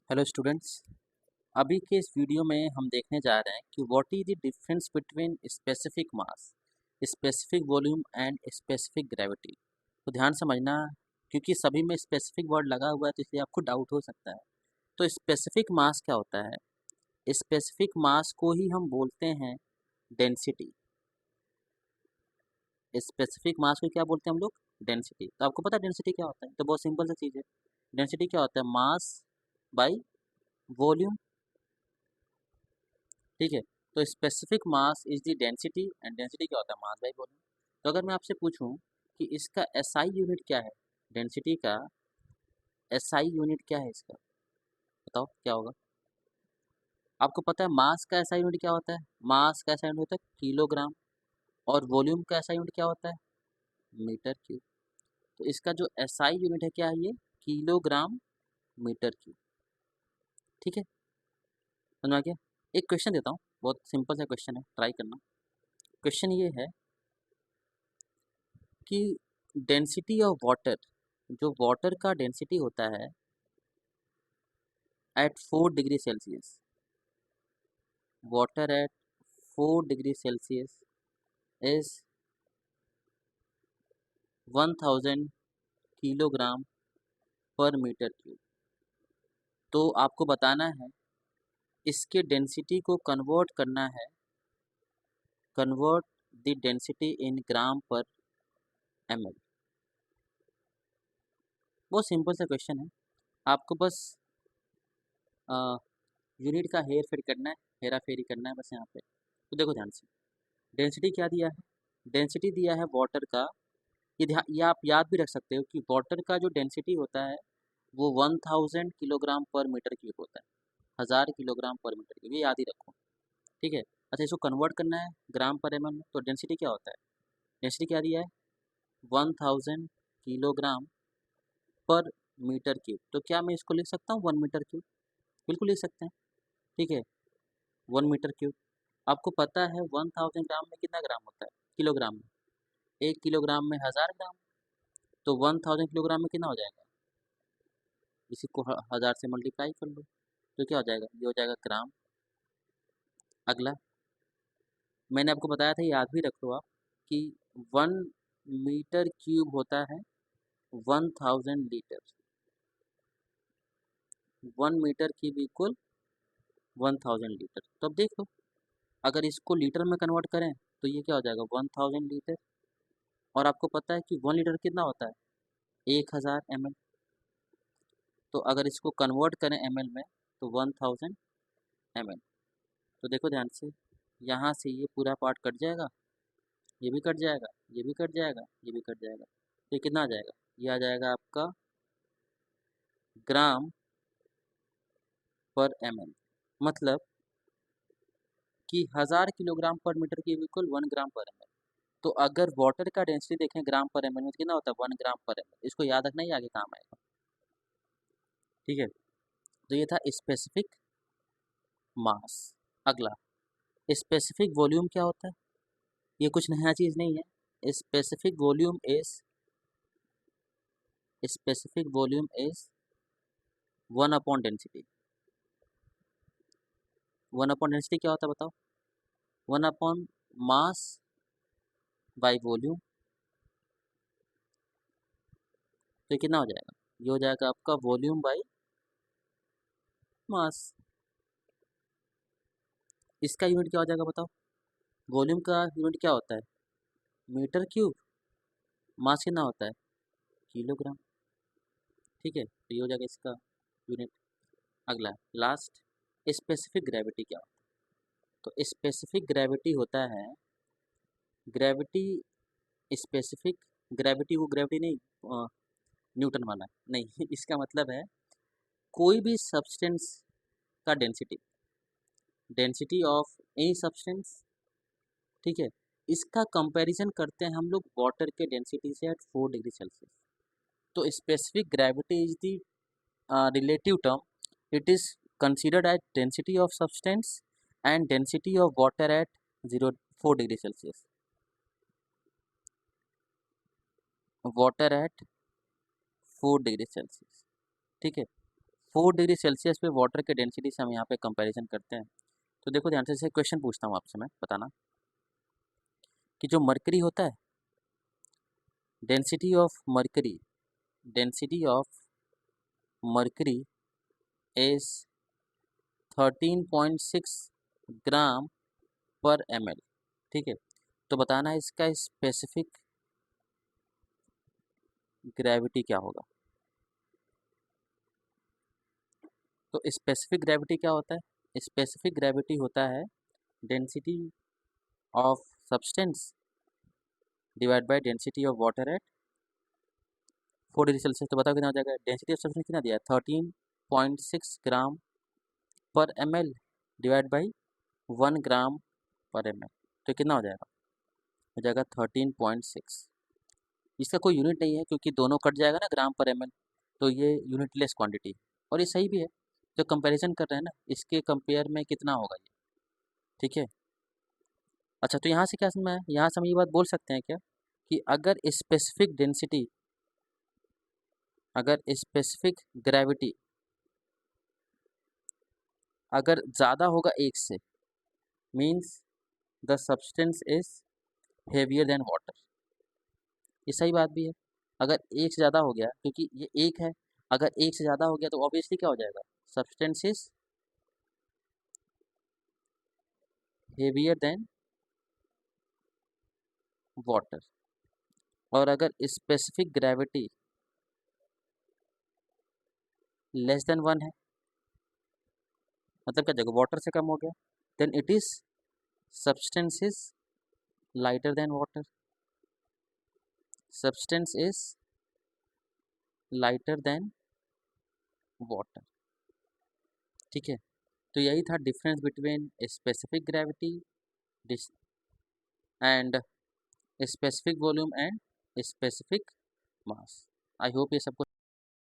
Hello students. अभी के इस वीडियो में हम देखने जा रहे हैं कि what is the difference between specific mass, specific volume and specific gravity. तो ध्यान समझना, क्योंकि सभी में स्पेसिफिक वर्ड लगा हुआ है तो इसलिए आपको डाउट हो सकता है। तो स्पेसिफिक मास क्या होता है? स्पेसिफिक मास को ही हम बोलते हैं डेंसिटी। स्पेसिफिक मास को क्या बोलते हैं हम लोग? डेंसिटी। तो आपको पता है डेंसिटी क्या होता है? तो बहुत सिंपल सी चीज़ है। डेंसिटी क्या होता है? Mass by volume. ठीक है। तो specific mass is the density, and density क्या होता है? Mass by volume. तो अगर मैं आपसे पूछूं कि इसका एसआई यूनिट क्या है, डेंसिटी का एसआई यूनिट क्या है इसका, बताओ क्या होगा? आपको पता है मास का एसआई यूनिट क्या होता है? मास का एसआई यूनिट होता है किलोग्राम, और वॉल्यूम का एसआई यूनिट क्या होता है? Metre cube. तो इसका जो एसआई यूनिट है क्या है? ये किलोग्राम मीटर क्यूब। ठीक है, समझ में आ गया? एक क्वेश्चन देता हूँ, बहुत सिंपल सा क्वेश्चन है, ट्राई करना। क्वेश्चन ये है कि डेंसिटी ऑफ वाटर, जो वाटर का डेंसिटी होता है at 4 degree Celsius, water at 4 degree Celsius is 1000 kilogram per metre cube. तो आपको बताना है, इसके डेंसिटी को कन्वर्ट करना है, कन्वर्ट द डेंसिटी इन ग्राम पर एम एल। बहुत सिंपल सा क्वेश्चन है, आपको बस यूनिट का हेर फेर करना है, हेरा फेरी करना है बस यहाँ पे। तो देखो ध्यान से, डेंसिटी क्या दिया है? डेंसिटी दिया है वाटर का। ये आप याद भी रख सकते हो कि वाटर का जो डेंसिटी होता है वो 1000 किलोग्राम पर मीटर क्यूब होता है। 1000 किलोग्राम पर मीटर क्यूब, ये याद ही रखो। ठीक है। अच्छा, इसको कन्वर्ट करना है ग्राम पर एम एल में, तो डेंसिटी क्या होता है? डेंसिटी क्या दिया है? 1000 किलोग्राम पर मीटर क्यूब। तो क्या मैं इसको लिख सकता हूँ 1 मीटर क्यूब? बिल्कुल लिख सकते हैं। ठीक है, 1 मीटर क्यूब। आपको पता है 1000 ग्राम में कितना ग्राम होता है? किलोग्राम में 1 किलोग्राम में 1000 ग्राम। तो 1000 किलोग्राम में कितना हो जाएगा? इसी को 1000 से मल्टीप्लाई कर लो, तो क्या हो जाएगा? ये हो जाएगा ग्राम। अगला, मैंने आपको बताया था, याद भी रख लो आप, कि 1 मीटर क्यूब होता है 1000 litre. 1 metre cube equal 1000 litre. तो अब देखो, अगर इसको लीटर में कन्वर्ट करें तो ये क्या हो जाएगा? 1000 लीटर। और आपको पता है कि 1 लीटर कितना होता है? 1000 ml। तो अगर इसको कन्वर्ट करें ml में तो 1000 ml। तो देखो ध्यान से, यहाँ से ये पूरा पार्ट कट जाएगा, ये भी कट जाएगा, ये भी कट जाएगा, ये भी कट जाएगा। तो ये कितना आ जाएगा? ये आ जाएगा आपका ग्राम पर ml। मतलब कि 1000 किलोग्राम पर मीटर की इक्वल 1 ग्राम पर ml। तो अगर वाटर का डेंसिटी देखें ग्राम पर ml में तो कितना होता है? 1 ग्राम पर ml। इसको याद रखना ही आगे काम आएगा। ठीक है, तो ये था स्पेसिफिक मास। अगला, स्पेसिफिक वॉल्यूम क्या होता है? ये कुछ नया चीज़ नहीं है। स्पेसिफिक वॉल्यूम इज 1/डेंसिटी। 1/डेंसिटी क्या होता है बताओ? 1/मास बाई वॉल्यूम। तो ये कितना हो जाएगा? ये हो जाएगा आपका वॉल्यूम बाई मास। इसका यूनिट क्या हो जाएगा बताओ? वॉल्यूम का यूनिट क्या होता है? Metre cube. मास कितना होता है? किलोग्राम। ठीक है, तो ये हो जाएगा इसका यूनिट। अगला, लास्ट, स्पेसिफिक ग्रेविटी क्या होता है? तो स्पेसिफिक ग्रेविटी होता है, ग्रेविटी स्पेसिफिक ग्रेविटी, वो ग्रेविटी नहीं न्यूटन वाला नहीं इसका मतलब है कोई भी सब्सटेंस का density, density of any substance. ठीक है, इसका कंपैरिजन करते हैं हम लोग वाटर के डेंसिटी से एट 4 डिग्री सेल्सियस। तो specific gravity is the relative term. It is considered as density of substance and density of water at 4 degree Celsius. Water at 4 degree Celsius. ठीक है, 4 डिग्री सेल्सियस पे water के density से हम यहाँ पे comparison करते हैं। तो देखो ध्यान से क्वेश्चन पूछता हूँ आपसे मैं, बताना कि जो मरकरी होता है, density of mercury, density of mercury is 13.6 ग्राम पर ml। ठीक है, तो बताना है इसका स्पेसिफिक ग्रेविटी क्या होगा। तो स्पेसिफिक ग्रेविटी क्या होता है? स्पेसिफिक ग्रेविटी होता है density of substance divide by density of water at 4 degree Celsius. तो बताओ कितना हो जाएगा? डेंसिटी ऑफ सब्सटेंस कितना दिया है? 13.6 ग्राम पर ml डिवाइड बाई 1 ग्राम पर ml। तो कितना हो जाएगा 13.6। इसका कोई यूनिट नहीं है क्योंकि दोनों कट जाएगा ना ग्राम पर ml, तो ये यूनिटलेस क्वांटिटी और ये सही भी है। जो कंपैरिजन कर रहे हैं ना, इसके कंपेयर में कितना होगा ये। ठीक है, अच्छा तो यहाँ से क्या समझ में आया? यहाँ से हम ये बात बोल सकते हैं क्या कि अगर स्पेसिफिक डेंसिटी, अगर स्पेसिफिक ग्रेविटी अगर ज़्यादा होगा एक से, means the substance is heavier than water. ये सही बात भी है। अगर एक से ज़्यादा हो गया, क्योंकि ये एक है, अगर एक से ज़्यादा हो गया तो ऑब्वियसली क्या हो जाएगा? Substance is heavier than water. और अगर स्पेसिफिक ग्रेविटी लेस देन 1 है, मतलब क्या जगह वाटर से कम हो गया, then it is substance is lighter than water. Substance is lighter than water. ठीक है, तो यही था difference between specific gravity and specific volume and specific mass. I hope ये सबको